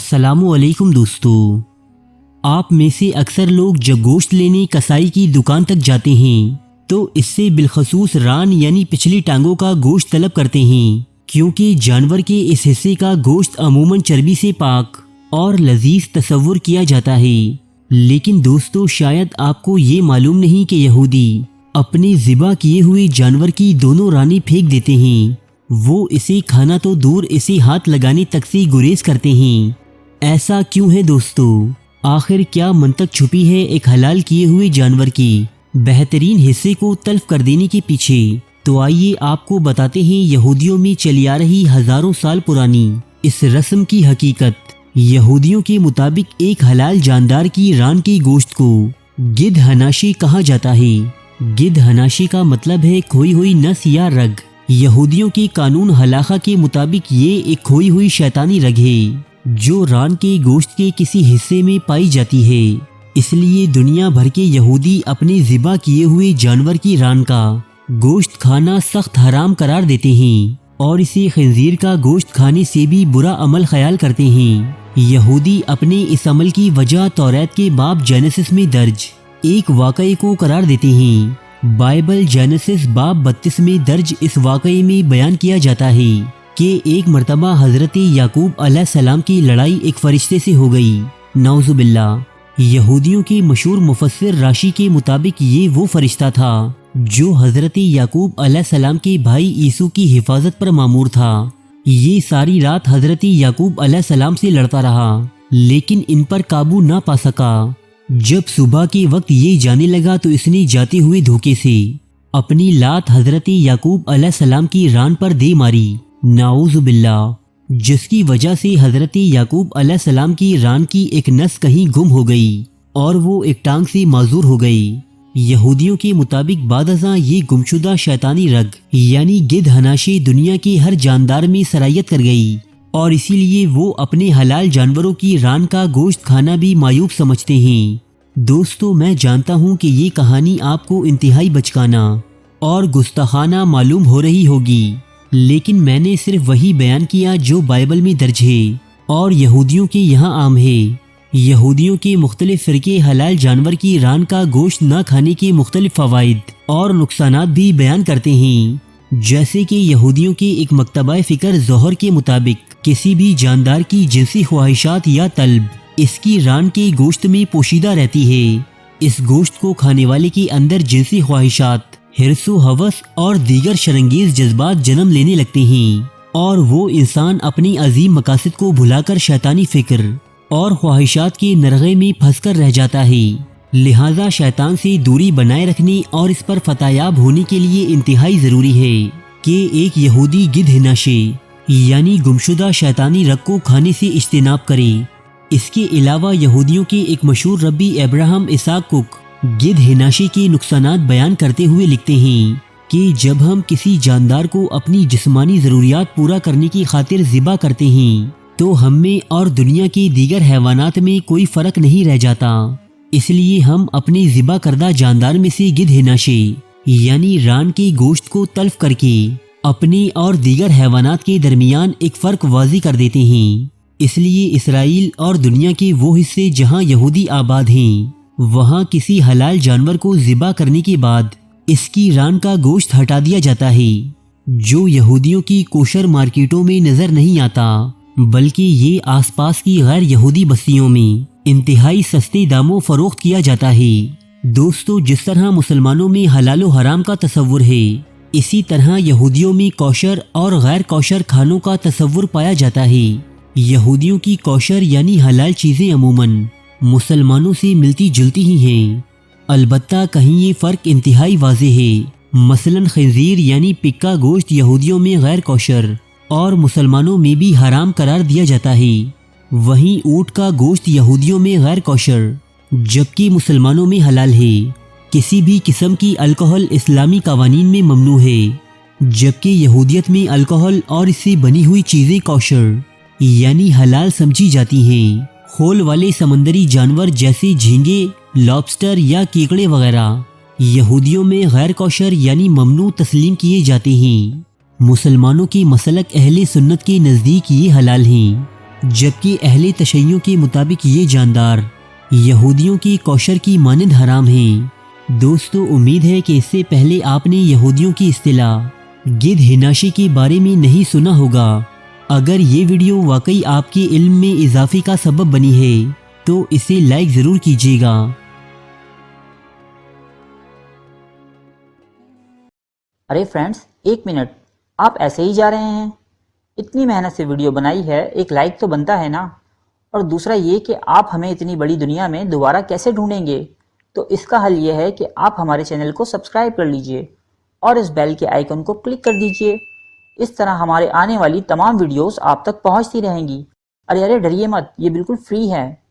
السلام علیکم دوستو، آپ میں سے اکثر لوگ جب گوشت لینے کسائی کی دکان تک جاتے ہیں تو اس سے بالخصوص ران یعنی پچھلی ٹانگوں کا گوشت طلب کرتے ہیں، کیونکہ جانور کے اس حصے کا گوشت عموماً چربی سے پاک اور لذیذ تصور کیا جاتا ہے۔ لیکن دوستو، شاید آپ کو یہ معلوم نہیں کہ یہودی اپنے ذبح کیے ہوئے جانور کی دونوں رانیں پھینک دیتے ہیں۔ وہ اسے کھانا تو دور، اسے ہاتھ لگانے تک سے گریز کرتے ہیں۔ ایسا کیوں ہے دوستو؟ آخر کیا منطق چھپی ہے ایک حلال کیے ہوئے جانور کی بہترین حصے کو تلف کر دینے کے پیچھے؟ تو آئیے آپ کو بتاتے ہیں یہودیوں میں چلی آ رہی ہزاروں سال پرانی اس رسم کی حقیقت۔ یہودیوں کے مطابق ایک حلال جاندار کی ران کے گوشت کو گدھ ہناشی کہا جاتا ہے۔ گدھ ہناشی کا مطلب ہے کھوئی ہوئی نس یا رگ۔ یہودیوں کے قانون ہلاخہ کے مطابق یہ ایک کھوئی ہوئی شیطانی رگ ہے جو ران کے گوشت کے کسی حصے میں پائی جاتی ہے۔ اس لیے دنیا بھر کے یہودی اپنے ذبح کیے ہوئے جانور کی ران کا گوشت کھانا سخت حرام قرار دیتے ہیں اور اسے خنزیر کا گوشت کھانے سے بھی برا عمل خیال کرتے ہیں۔ یہودی اپنے اس عمل کی وجہ توریت کے باب جینیسس میں درج ایک واقعے کو قرار دیتے ہیں۔ بائبل جینیسس باب 32 میں درج اس واقعے میں بیان کیا جاتا ہے کہ ایک مرتبہ حضرت یعقوب علیہ السلام کی لڑائی ایک فرشتے سے ہو گئی، نعوذ باللہ۔ یہودیوں کے مشہور مفسر راشی کے مطابق یہ وہ فرشتہ تھا جو حضرت یعقوب علیہ السلام کے بھائی عیسو کی حفاظت پر مامور تھا۔ یہ ساری رات حضرت یعقوب علیہ السلام سے لڑتا رہا لیکن ان پر قابو نہ پا سکا۔ جب صبح کے وقت یہ جانے لگا تو اس نے جاتے ہوئے دھوکے سے اپنی لات حضرت یعقوب علیہ السلام کی ران پر دے ماری، نعوذ باللہ، جس کی وجہ سے حضرت یعقوب علیہ السلام کی ران کی ایک نس کہیں گم ہو گئی اور وہ ایک ٹانگ سے معذور ہو گئی۔ یہودیوں کے مطابق بعد ازاں یہ گمشدہ شیطانی رگ یعنی گدھ ہناشی دنیا کے ہر جاندار میں سرایت کر گئی اور اسی لیے وہ اپنے حلال جانوروں کی ران کا گوشت کھانا بھی معیوب سمجھتے ہیں۔ دوستو، میں جانتا ہوں کہ یہ کہانی آپ کو انتہائی بچکانہ اور گستاخانہ معلوم ہو رہی ہوگی، لیکن میں نے صرف وہی بیان کیا جو بائبل میں درج ہے اور یہودیوں کے یہاں عام ہے۔ یہودیوں کے مختلف فرقے حلال جانور کی ران کا گوشت نہ کھانے کے مختلف فوائد اور نقصانات بھی بیان کرتے ہیں، جیسے کہ یہودیوں کے ایک مکتبہ فکر ظہر کے مطابق کسی بھی جاندار کی جنسی خواہشات یا طلب اس کی ران کے گوشت میں پوشیدہ رہتی ہے۔ اس گوشت کو کھانے والے کے اندر جنسی خواہشات، حرص و ہوس اور دیگر شرانگیز جذبات جنم لینے لگتے ہیں اور وہ انسان اپنی عظیم مقاصد کو بھلا کر شیطانی فکر اور خواہشات کے نرغے میں پھنس کر رہ جاتا ہے۔ لہٰذا شیطان سے دوری بنائے رکھنے اور اس پر فتح یاب ہونے کے لیے انتہائی ضروری ہے کہ ایک یہودی گدھ ہناشی یعنی گمشدہ شیطانی رگ کو کھانے سے اجتناب کرے۔ اس کے علاوہ یہودیوں کے ایک مشہور ربی ابراہم اسحاق کوک گدھ ہناشی کے نقصانات بیان کرتے ہوئے لکھتے ہیں کہ جب ہم کسی جاندار کو اپنی جسمانی ضروریات پورا کرنے کی خاطر ذبح کرتے ہیں تو ہم میں اور دنیا کے دیگر حیوانات میں کوئی فرق نہیں رہ جاتا۔ اس لیے ہم اپنے ذبح کردہ جاندار میں سے گدھ ہناشی یعنی ران کے گوشت کو تلف کر کے اپنے اور دیگر حیوانات کے درمیان ایک فرق واضح کر دیتے ہیں۔ اس لیے اسرائیل اور دنیا کے وہ حصے جہاں یہودی آباد ہیں وہاں کسی حلال جانور کو ذبح کرنے کے بعد اس کی ران کا گوشت ہٹا دیا جاتا ہے، جو یہودیوں کی کوشر مارکیٹوں میں نظر نہیں آتا، بلکہ یہ آس پاس کی غیر یہودی بستیوں میں انتہائی سستے داموں فروخت کیا جاتا ہے۔ دوستو، جس طرح مسلمانوں میں حلال و حرام کا تصور ہے، اسی طرح یہودیوں میں کوشر اور غیر کوشر کھانوں کا تصور پایا جاتا ہے۔ یہودیوں کی کوشر یعنی حلال چیزیں عموماً مسلمانوں سے ملتی جلتی ہی ہیں، البتہ کہیں یہ فرق انتہائی واضح ہے۔ مثلاً خنزیر یعنی پگ کا گوشت یہودیوں میں غیر کوشر اور مسلمانوں میں بھی حرام قرار دیا جاتا ہے، وہیں اونٹ کا گوشت یہودیوں میں غیر کوشر جبکہ مسلمانوں میں حلال ہے۔ کسی بھی قسم کی الکحل اسلامی قوانین میں ممنوع ہے، جبکہ یہودیت میں الکحل اور اس سے بنی ہوئی چیزیں کوشر یعنی حلال سمجھی جاتی ہیں۔ خول والے سمندری جانور جیسے جھینگے، لابسٹر یا کیکڑے وغیرہ یہودیوں میں غیر کوشر یعنی ممنوع تسلیم کیے جاتے ہیں۔ مسلمانوں کے مسلک اہل سنت کے نزدیک یہ حلال ہیں۔ جبکہ اہل تشیع کے مطابق یہ جاندار یہودیوں کی کوشر کی مانند حرام ہیں۔ دوستو، امید ہے کہ اس سے پہلے آپ نے یہودیوں کی اصطلاح گدھ ہناشی کے بارے میں نہیں سنا ہوگا۔ اگر یہ ویڈیو واقعی آپ کے علم میں اضافے کا سبب بنی ہے تو اسے لائک ضرور کیجیے گا۔ ارے فرینڈز، ایک منٹ، آپ ایسے ہی جا رہے ہیں؟ اتنی محنت سے ویڈیو بنائی ہے، ایک لائک تو بنتا ہے نا؟ اور دوسرا یہ کہ آپ ہمیں اتنی بڑی دنیا میں دوبارہ کیسے ڈھونڈیں گے؟ تو اس کا حل یہ ہے کہ آپ ہمارے چینل کو سبسکرائب کر لیجئے اور اس بیل کے آئیکن کو کلک کر دیجئے۔ اس طرح ہمارے آنے والی تمام ویڈیوز آپ تک پہنچتی رہیں گی۔ ارے ڈریے مت، یہ بالکل فری ہے۔